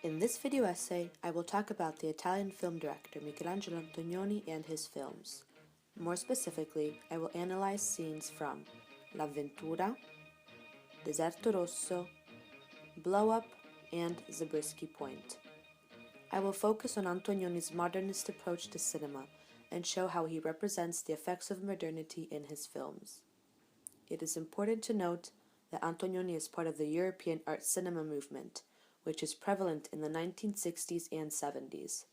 In this video essay, I will talk about the Italian film director Michelangelo Antonioni and his films. More specifically, I will analyze scenes from L'Avventura, Deserto Rosso, Blow Up, and Zabriskie Point. I will focus on Antonioni's modernist approach to cinema and show how he represents the effects of modernity in his films. It is important to note that Antonioni is part of the European art cinema movement, which is prevalent in the 1960s and 70s.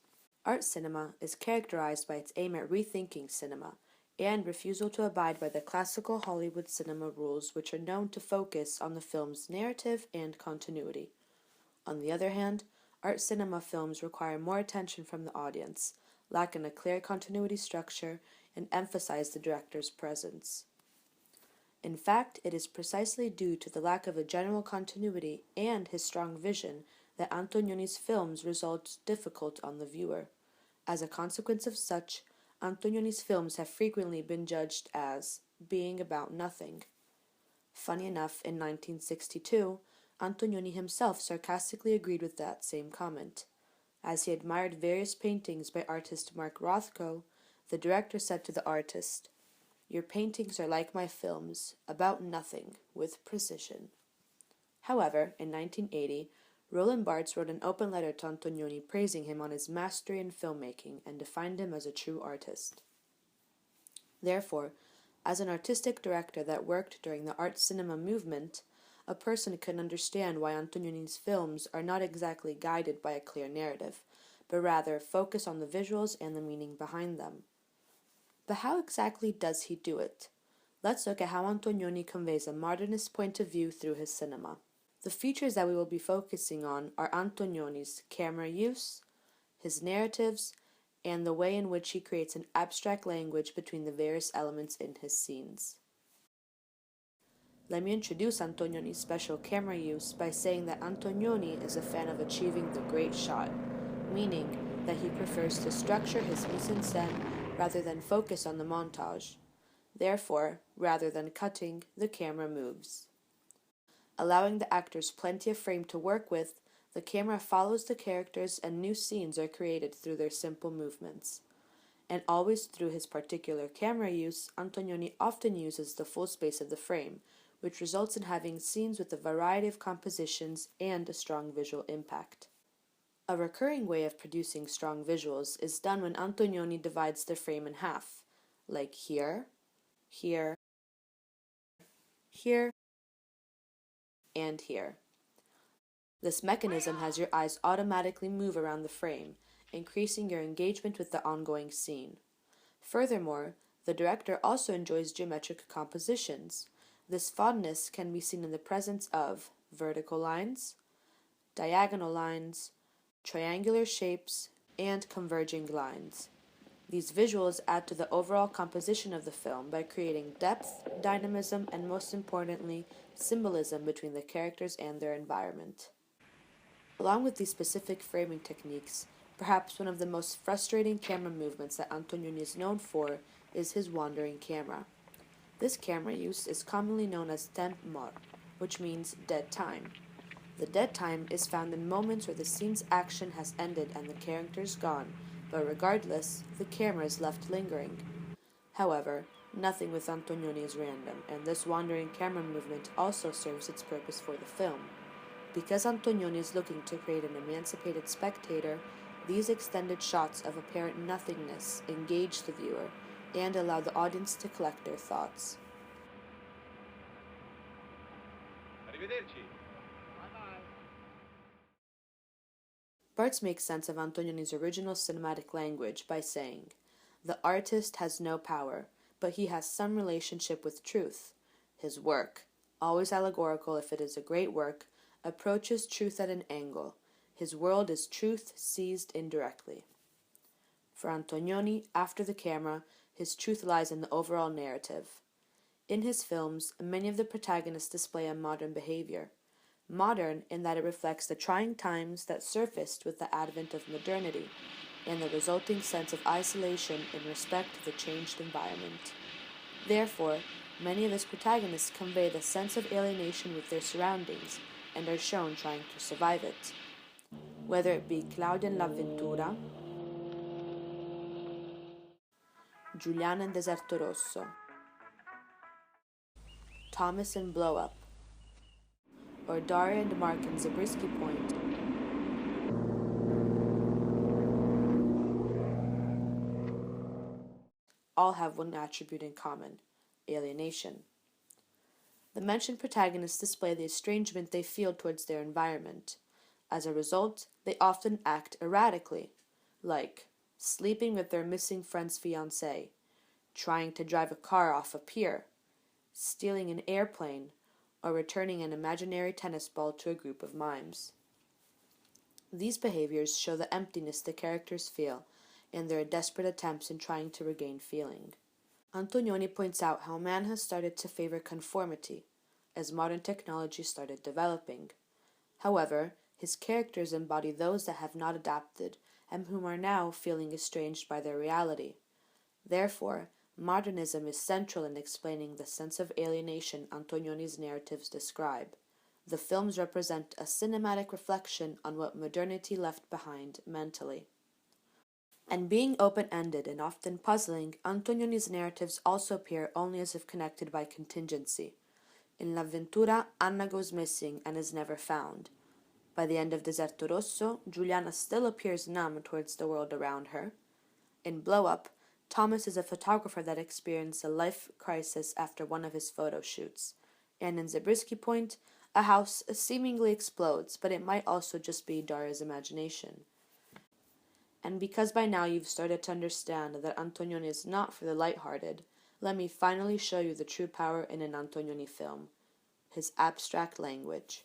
Art cinema is characterized by its aim at rethinking cinema and refusal to abide by the classical Hollywood cinema rules, which are known to focus on the film's narrative and continuity. On the other hand, art cinema films require more attention from the audience, lack in a clear continuity structure, and emphasize the director's presence. In fact, it is precisely due to the lack of a general continuity and his strong vision that Antonioni's films result difficult on the viewer. As a consequence of such, Antonioni's films have frequently been judged as being about nothing. Funny enough, in 1962, Antonioni himself sarcastically agreed with that same comment. As he admired various paintings by artist Mark Rothko, the director said to the artist, "Your paintings are like my films, about nothing, with precision." However, in 1980, Roland Barthes wrote an open letter to Antonioni praising him on his mastery in filmmaking and defined him as a true artist. Therefore, as an artistic director that worked during the art cinema movement, a person can understand why Antonioni's films are not exactly guided by a clear narrative, but rather focus on the visuals and the meaning behind them. But how exactly does he do it? Let's look at how Antonioni conveys a modernist point of view through his cinema. The features that we will be focusing on are Antonioni's camera use, his narratives, and the way in which he creates an abstract language between the various elements in his scenes. Let me introduce Antonioni's special camera use by saying that Antonioni is a fan of achieving the great shot, meaning that he prefers to structure his mise-en-scène rather than focus on the montage. Therefore, rather than cutting, the camera moves. Allowing the actors plenty of frame to work with, the camera follows the characters and new scenes are created through their simple movements. And always through his particular camera use, Antonioni often uses the full space of the frame, which results in having scenes with a variety of compositions and a strong visual impact. A recurring way of producing strong visuals is done when Antonioni divides the frame in half, like here, here, here, and here. This mechanism has your eyes automatically move around the frame, increasing your engagement with the ongoing scene. Furthermore, the director also enjoys geometric compositions. This fondness can be seen in the presence of vertical lines, diagonal lines, triangular shapes, and converging lines. These visuals add to the overall composition of the film by creating depth, dynamism, and most importantly, symbolism between the characters and their environment. Along with these specific framing techniques, perhaps one of the most frustrating camera movements that Antonioni is known for is his wandering camera. This camera use is commonly known as temp mort, which means dead time. The dead time is found in moments where the scene's action has ended and the character's gone, but regardless, the camera is left lingering. However, nothing with Antonioni is random, and this wandering camera movement also serves its purpose for the film. Because Antonioni is looking to create an emancipated spectator, these extended shots of apparent nothingness engage the viewer and allow the audience to collect their thoughts. Arrivederci. Barthes makes sense of Antonioni's original cinematic language by saying, "The artist has no power, but he has some relationship with truth. His work, always allegorical if it is a great work, approaches truth at an angle. His world is truth seized indirectly." For Antonioni, after the camera, his truth lies in the overall narrative. In his films, many of the protagonists display a modern behavior. Modern in that it reflects the trying times that surfaced with the advent of modernity and the resulting sense of isolation in respect to the changed environment. Therefore, many of his protagonists convey the sense of alienation with their surroundings and are shown trying to survive it. whether it be Claudia in L'Avventura, Giuliana in Deserto Rosso, Thomas in Blow Up, or Daria and Mark in Zabriskie Point, all have one attribute in common: alienation. The mentioned protagonists display the estrangement they feel towards their environment. As a result, they often act erratically, like sleeping with their missing friend's fiancé, trying to drive a car off a pier, stealing an airplane, or returning an imaginary tennis ball to a group of mimes. These behaviors show the emptiness the characters feel and their desperate attempts in trying to regain feeling. Antonioni points out how man has started to favor conformity as modern technology started developing. However, his characters embody those that have not adapted and whom are now feeling estranged by their reality. Therefore, modernism is central in explaining the sense of alienation Antonioni's narratives describe. The films represent a cinematic reflection on what modernity left behind mentally. And being open-ended and often puzzling, Antonioni's narratives also appear only as if connected by contingency. In L'Avventura, Anna goes missing and is never found. By the end of Deserto Rosso, Giuliana still appears numb towards the world around her. In Blow Up, Thomas is a photographer that experienced a life crisis after one of his photo shoots. And in Zabriskie Point, a house seemingly explodes, but it might also just be Daria's imagination. And because by now you've started to understand that Antonioni is not for the lighthearted, let me finally show you the true power in an Antonioni film: his abstract language.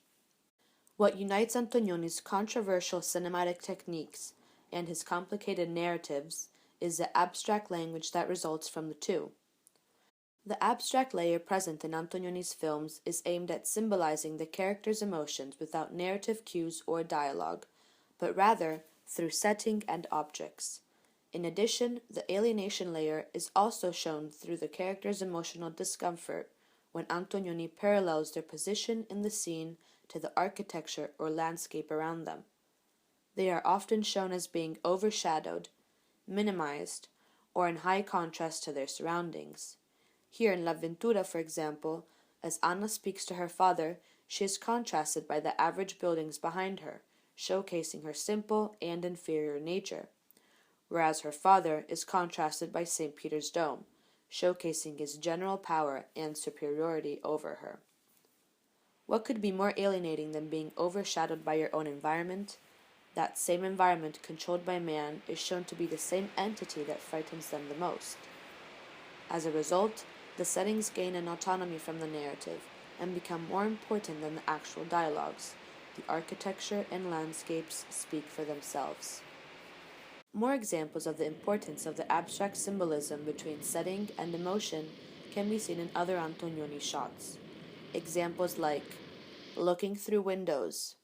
What unites Antonioni's controversial cinematic techniques and his complicated narratives is the abstract language that results from the two. The abstract layer present in Antonioni's films is aimed at symbolizing the character's emotions without narrative cues or dialogue, but rather through setting and objects. In addition, the alienation layer is also shown through the character's emotional discomfort when Antonioni parallels their position in the scene to the architecture or landscape around them. They are often shown as being overshadowed, minimized, or in high contrast to their surroundings. Here in L'Avventura, for example, as Anna speaks to her father, she is contrasted by the average buildings behind her, showcasing her simple and inferior nature, whereas her father is contrasted by St. Peter's Dome, showcasing his general power and superiority over her. What could be more alienating than being overshadowed by your own environment? That same environment controlled by man is shown to be the same entity that frightens them the most. As a result, the settings gain an autonomy from the narrative and become more important than the actual dialogues. The architecture and landscapes speak for themselves. More examples of the importance of the abstract symbolism between setting and emotion can be seen in other Antonioni shots. Examples like looking through windows,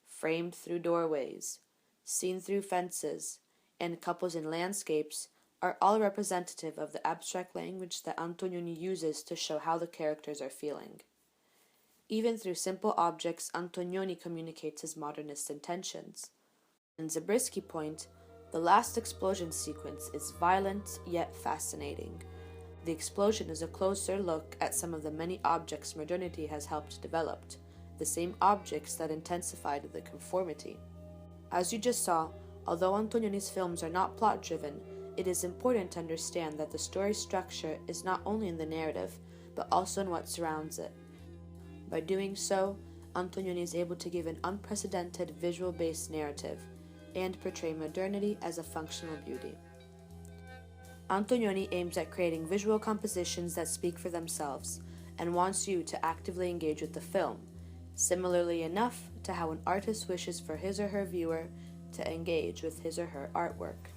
framed through doorways, seen through fences, and couples in landscapes are all representative of the abstract language that Antonioni uses to show how the characters are feeling. Even through simple objects, Antonioni communicates his modernist intentions. In Zabriskie Point, the last explosion sequence is violent yet fascinating. The explosion is a closer look at some of the many objects modernity has helped develop, the same objects that intensified the conformity. As you just saw, although Antonioni's films are not plot-driven, it is important to understand that the story structure is not only in the narrative, but also in what surrounds it. By doing so, Antonioni is able to give an unprecedented visual-based narrative and portray modernity as a functional beauty. Antonioni aims at creating visual compositions that speak for themselves and wants you to actively engage with the film, similarly enough to how an artist wishes for his or her viewer to engage with his or her artwork.